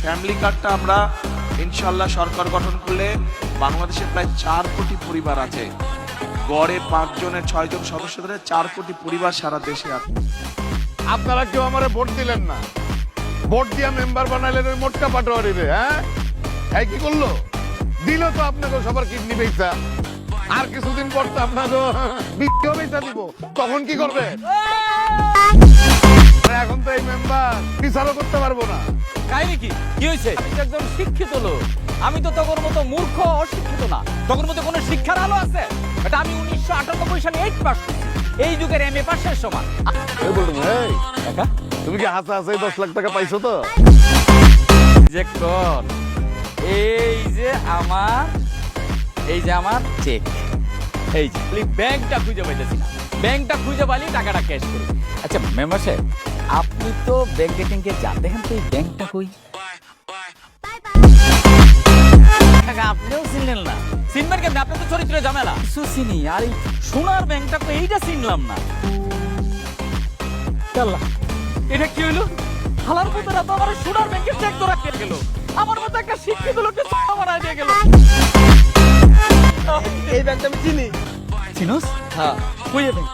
Family কার্ডটা আমরা ইনশাল্লাহ সরকার গঠন করলে বাংলাদেশে প্রায় 4 কোটি পরিবার আছে, গড়ে 5 জনের 6 জন সদস্য ধরে 4 কোটি পরিবার সারা দেশে আছে। আপনারা কেউ আমারে ভোট দিলেন না, ভোট দিয়া মেম্বার বানাইলেন ওই মোটকা পাটোয়ারি রে। হ্যাঁ, এই কি করলো? দিল তো আপনাকে সবার কিডনি বেচা, আর কিছুদিন পর তো আপনাকে বিক্রিও বেচা দিব, তখন কি করবে? এখন তো এই মেম্বার বিচারও করতে পারবো না। কাহিনী কি কি হয়েছে? আমি তো একজন শিক্ষিত লোক, আমি তো তখন মতো মূর্খ অশিক্ষিত না। তখন মতো কোনো শিক্ষার আলো আছে? এটা আমি 1998 সালে 8 পাস করছি, এই যুগের MA পাশের সমান। এই বলুন, এই কাকা তুমি কি হাসা হাসা 10 লাখ টাকা পাইছো তো? যে কর, এই যে আমার চেক, এই যে ব্যাংকটা খুঁজে পাইতেছি না, ব্যাংকটা খুঁজে পাইলে টাকাটা ক্যাশ করি। আচ্ছা মেম্বার সাহেব, আপনি তো ব্যাংকে ট্যাঙ্কে যান, দেখেন তো এই ব্যাংকটা কই? কাকা আপনিও চিনলেন না? চিনবেন কেমন? আপনার তো চরিত্রে ঝামেলা। কিছু চিনি, আর এই সোনার ব্যাংকটা তো এইটা চিনলাম না। আল্লাহ, এটা কি হইলো? হালার পুতরা তো আমার সোনার ব্যাংকের চেক ধরা খেয়ে গেল, আমার মতো একটা শিক্ষিত লোককে চোখা মারাই দিয়ে গেল। এই ব্যাংকটা আমি চিনি। চিনোস? হ্যাঁ, কই ব্যাংক?